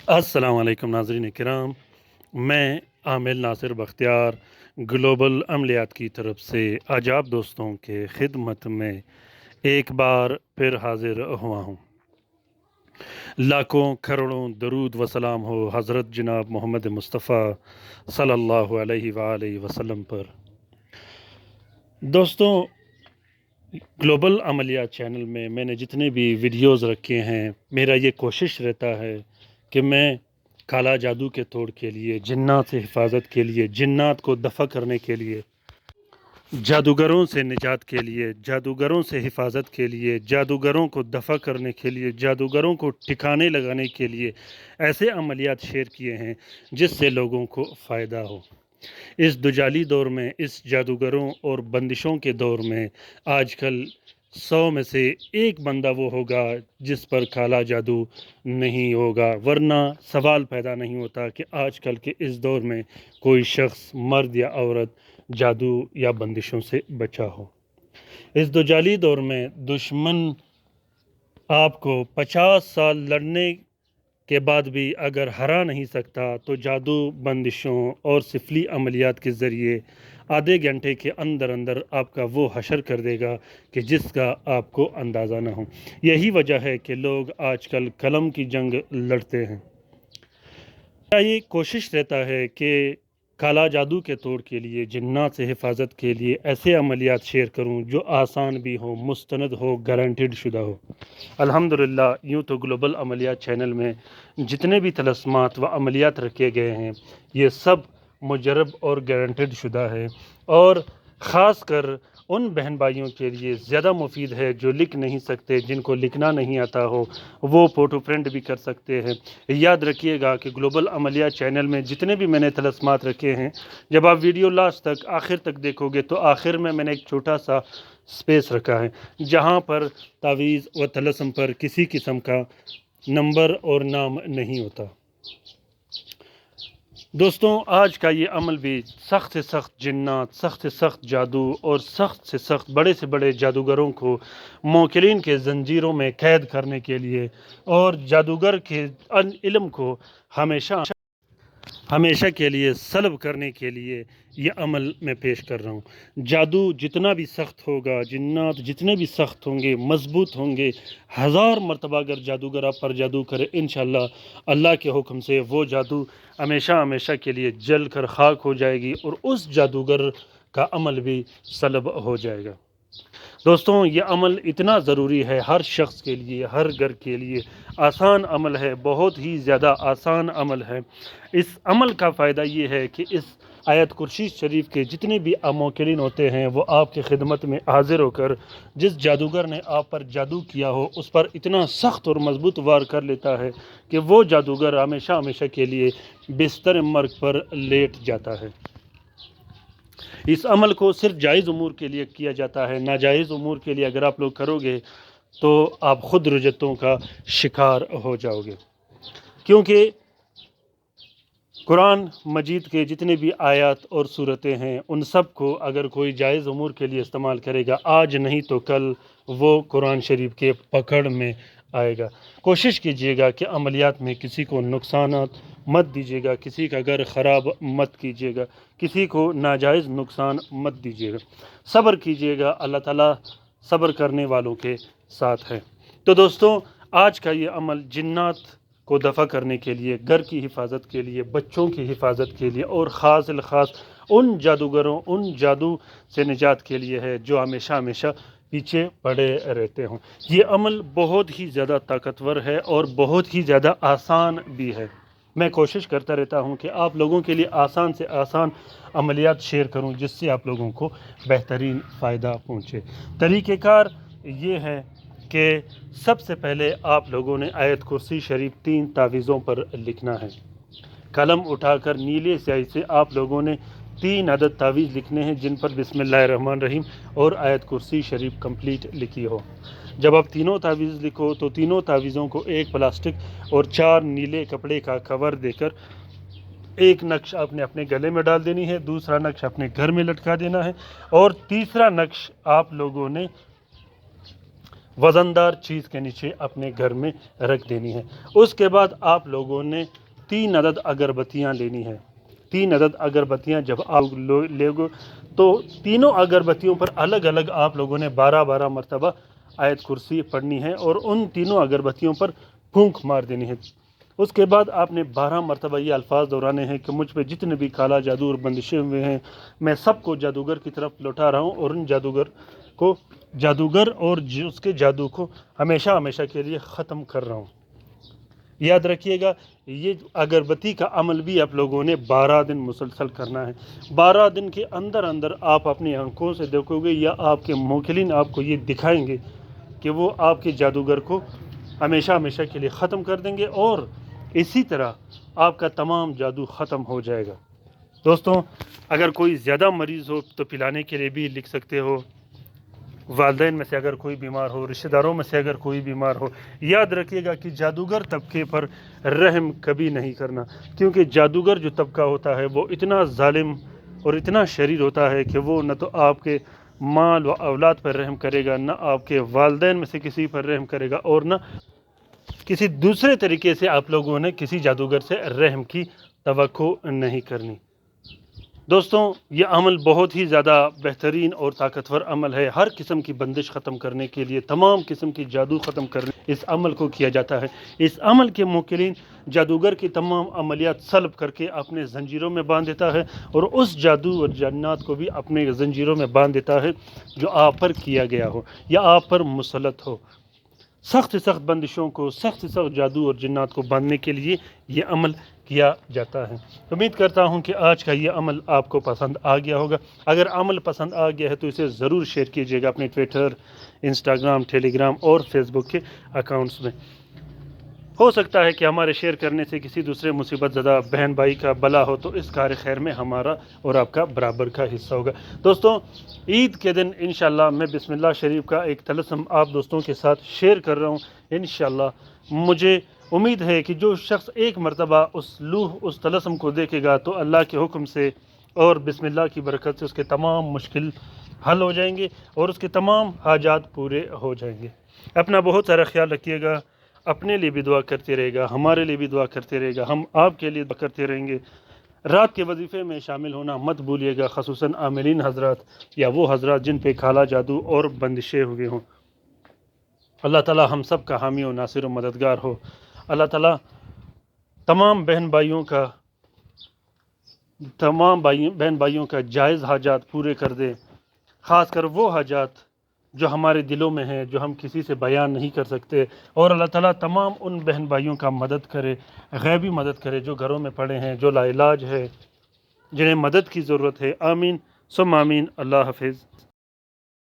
अस्सलाम वालेकुम नाज़रीन किराम, मैं आमिर नासिर बख्तियार ग्लोबल अमलियात की तरफ से आज आप दोस्तों के खिदमत में एक बार फिर हाजिर हुआ हूँ। लाखों करोड़ों दरूद व सलाम हो हज़रत जनाब मोहम्मद मुस्तफ़ा सल्लल्लाहु अलैहि वालैहि वसल्लम पर। दोस्तों, ग्लोबल अमलियात चैनल में मैंने जितने भी वीडियोज़ रखे हैं, मेरा ये कोशिश रहता है कि मैं काला जादू के तोड़ के लिए, जिन्नात से हिफाजत के लिए, जिन्नात को दफ़ा करने के लिए, जादूगरों से निजात के लिए, जादूगरों से हिफाजत के लिए, जादूगरों को दफ़ा करने के लिए, जादूगरों को ठिकाने लगाने के लिए ऐसे अमलियात शेयर किए हैं जिससे लोगों को फ़ायदा हो। इस दुजाली दौर में, इस जादूगरों और बंदिशों के दौर में आजकल 100 में से एक बंदा वो होगा जिस पर काला जादू नहीं होगा, वरना सवाल पैदा नहीं होता कि आजकल के इस दौर में कोई शख्स, मर्द या औरत, जादू या बंदिशों से बचा हो। इस दुजाली दौर में दुश्मन आपको 50 साल लड़ने के बाद भी अगर हरा नहीं सकता, तो जादू, बंदिशों और सिफली अमलियात के ज़रिए आधे घंटे के अंदर अंदर आपका वो हशर कर देगा कि जिसका आपको अंदाज़ा ना हो। यही वजह है कि लोग आजकल कलम की जंग लड़ते हैं। मेरा ये कोशिश रहता है कि काला जादू के तोड़ के लिए, जिन्नात से हिफाजत के लिए ऐसे अमलियात शेयर करूं जो आसान भी हो, मुस्तनद हो, गारंटेड शुदा हो। अल्हम्दुलिल्लाह, यूँ तो ग्लोबल अमलियात चैनल में जितने भी तलस्मात व अमलियात रखे गए हैं, ये सब मुजरब और गारंटेड शुदा है और ख़ास कर उन बहन भाइयों के लिए ज़्यादा मुफीद है जो लिख नहीं सकते, जिनको लिखना नहीं आता हो, वो फ़ोटो प्रिंट भी कर सकते हैं। याद रखिएगा कि ग्लोबल अमलिया चैनल में जितने भी मैंने तलस्मात रखे हैं, जब आप वीडियो लास्ट तक आखिर तक देखोगे तो आखिर में मैंने एक छोटा सा स्पेस रखा है जहाँ पर तावीज़ व तलस्म पर किसी किस्म का नंबर और नाम नहीं होता। दोस्तों, आज का ये अमल भी सख्त से सख्त जिन्नात, सख्त से सख्त जादू और सख्त से सख्त बड़े से बड़े जादूगरों को मोकिलीन के जंजीरों में कैद करने के लिए और जादूगर के इल्म को हमेशा हमेशा के लिए सल्ब करने के लिए ये अमल मैं पेश कर रहा हूँ। जादू जितना भी सख्त होगा, जिन्नात जितने भी सख्त होंगे, मजबूत होंगे, 1000 मरतबा अगर जादूगर आप पर जादू करे, इंशाअल्लाह अल्लाह के हुक्म से वो जादू हमेशा हमेशा के लिए जल कर खाक हो जाएगी और उस जादूगर का अमल भी सल्ब हो जाएगा। दोस्तों, ये अमल इतना ज़रूरी है हर शख्स के लिए, हर घर के लिए। आसान अमल है, बहुत ही ज़्यादा आसान अमल है। इस अमल का फ़ायदा ये है कि इस आयत कुर्सी शरीफ के जितने भी अमोकिन होते हैं, वो आपकी खिदमत में हाजिर होकर जिस जादूगर ने आप पर जादू किया हो उस पर इतना सख्त और मजबूत वार कर लेता है कि वो जादूगर हमेशा हमेशा के लिए बिस्तर मर्ग पर लेट जाता है। इस अमल को सिर्फ जायज़ उमूर के लिए किया जाता है। नाजायज़ उमूर के लिए अगर आप लोग करोगे तो आप ख़ुद रुजतों का शिकार हो जाओगे, क्योंकि कुरान मजीद के जितने भी आयत और सूरतें हैं, उन सब को अगर कोई जायज़ उमूर के लिए इस्तेमाल करेगा, आज नहीं तो कल वो कुरान शरीफ के पकड़ में आएगा। कोशिश कीजिएगा कि अमलियात में किसी को नुकसानात मत दीजिएगा, किसी का घर ख़राब मत कीजिएगा, किसी को नाजायज़ नुकसान मत दीजिएगा। सब्र कीजिएगा, अल्लाह ताला सब्र करने वालों के साथ है। तो दोस्तों, आज का ये अमल जिन्नात को दफ़ा करने के लिए, घर की हिफाजत के लिए, बच्चों की हिफाजत के लिए और ख़ास उन जादूगरों, उन जादू से निजात के लिए है जो हमेशा हमेशा पीछे पड़े रहते हों। ये अमल बहुत ही ज़्यादा ताकतवर है और बहुत ही ज़्यादा आसान भी है। मैं कोशिश करता रहता हूँ कि आप लोगों के लिए आसान से आसान अमलियात शेयर करूँ जिससे आप लोगों को बेहतरीन फ़ायदा पहुँचे। तरीक़ेकार ये है कि सबसे पहले आप लोगों ने आयत कुर्सी शरीफ 3 तावीज़ों पर लिखना है। कलम उठाकर नीले स्याही से आप लोगों ने 3 अदद तावीज़ लिखने हैं जिन पर बिस्मिल्लाहिर्रहमानिर्रहीम और आयत कुर्सी शरीफ कंप्लीट लिखी हो। जब आप तीनों तावीज़ लिखो तो तीनों तावीज़ों को एक प्लास्टिक और 4 नीले कपड़े का कवर देकर एक नक्श आपने अपने गले में डाल देनी है, दूसरा नक्श अपने घर में लटका देना है और तीसरा नक्श आप लोगों ने وزندار چیز کے نیچے اپنے گھر میں رکھ دینی ہے۔ اس کے بعد آپ لوگوں نے 3 عدد اگربتیاں لینی ہیں۔ 3 عدد اگربتیاں جب آپ لے گو تو تینوں اگربتیوں پر الگ الگ آپ لوگوں نے 12 مرتبہ آیت کرسی پڑھنی ہے اور ان تینوں اگربتیوں پر پھونک مار دینی ہے۔ اس کے بعد آپ نے 12 مرتبہ یہ الفاظ دہرانے ہیں کہ مجھ پہ جتنے بھی کالا جادو اور بندشیں ہوئے ہیں میں سب کو جادوگر کی طرف لوٹا رہا ہوں، اور ان جادوگر اور اس کے جادو کو ہمیشہ ہمیشہ کے لیے ختم کر رہا ہوں۔ یاد رکھیے گا یہ اگربتی کا عمل بھی آپ لوگوں نے 12 دن مسلسل کرنا ہے۔ 12 دن کے اندر اندر آپ اپنی آنکھوں سے دیکھو گے یا آپ کے موکلین آپ کو یہ دکھائیں گے کہ وہ آپ کے جادوگر کو ہمیشہ ہمیشہ کے لیے ختم کر دیں گے، اور اسی طرح آپ کا تمام جادو ختم ہو جائے گا۔ دوستوں، اگر کوئی زیادہ مریض ہو تو پلانے کے لیے بھی لکھ سکتے ہو۔ والدین میں سے اگر کوئی بیمار ہو، رشتہ داروں میں سے اگر کوئی بیمار ہو، یاد رکھیے گا کہ جادوگر طبقے پر رحم کبھی نہیں کرنا، کیونکہ جادوگر جو طبقہ ہوتا ہے وہ اتنا ظالم اور اتنا شریر ہوتا ہے کہ وہ نہ تو آپ کے مال و اولاد پر رحم کرے گا، نہ آپ کے والدین میں سے کسی پر رحم کرے گا، اور نہ کسی دوسرے طریقے سے آپ لوگوں نے کسی جادوگر سے رحم کی توقع نہیں کرنی۔ دوستوں، یہ عمل بہت ہی زیادہ بہترین اور طاقتور عمل ہے۔ ہر قسم کی بندش ختم کرنے کے لیے، تمام قسم کی جادو ختم کرنے اس عمل کو کیا جاتا ہے۔ اس عمل کے موکلین جادوگر کی تمام عملیات سلب کر کے اپنے زنجیروں میں باندھ دیتا ہے، اور اس جادو اور جنات کو بھی اپنے زنجیروں میں باندھ دیتا ہے جو آپ پر کیا گیا ہو یا آپ پر مسلط ہو۔ سخت بندشوں کو، سخت جادو اور جنات کو باندھنے کے لیے یہ عمل کیا جاتا ہے۔ امید کرتا ہوں کہ آج کا یہ عمل آپ کو پسند آ گیا ہوگا۔ اگر عمل پسند آ گیا ہے تو اسے ضرور شیئر کیجیے گا اپنے ٹویٹر، انسٹاگرام، ٹیلی گرام اور فیس بک کے اکاؤنٹس میں۔ ہو سکتا ہے کہ ہمارے شیئر کرنے سے کسی دوسرے مصیبت زدہ بہن بھائی کا بھلا ہو، تو اس کار خیر میں ہمارا اور آپ کا برابر کا حصہ ہوگا۔ دوستوں، عید کے دن انشاءاللہ میں بسم اللہ شریف کا ایک طلسم آپ دوستوں کے ساتھ شیئر کر رہا ہوں۔ انشاءاللہ مجھے امید ہے کہ جو شخص ایک مرتبہ اس طلسم کو دیکھے گا تو اللہ کے حکم سے اور بسم اللہ کی برکت سے اس کے تمام مشکل حل ہو جائیں گے اور اس کے تمام حاجات پورے ہو جائیں گے۔ اپنا بہت سارا خیال رکھیے گا، اپنے لیے بھی دعا کرتے رہے گا، ہمارے لیے بھی دعا کرتے رہے گا، ہم آپ کے لیے دعا کرتے رہیں گے۔ رات کے وظیفے میں شامل ہونا مت بھولیے گا، خصوصاً عاملین حضرات یا وہ حضرات جن پہ کالا جادو اور بندشیں ہوئے ہوں۔ اللہ تعالی ہم سب کا حامی و ناصر و مددگار ہو۔ اللہ تعالی تمام بہن بھائیوں کا جائز حاجات پورے کر دے، خاص کر وہ حاجات جو ہمارے دلوں میں ہیں، جو ہم کسی سے بیان نہیں کر سکتے، اور اللہ تعالیٰ تمام ان بہن بھائیوں کا مدد کرے، غیبی مدد کرے جو گھروں میں پڑے ہیں، جو لا علاج ہے، جنہیں مدد کی ضرورت ہے۔ آمین ثم آمین۔ اللہ حافظ۔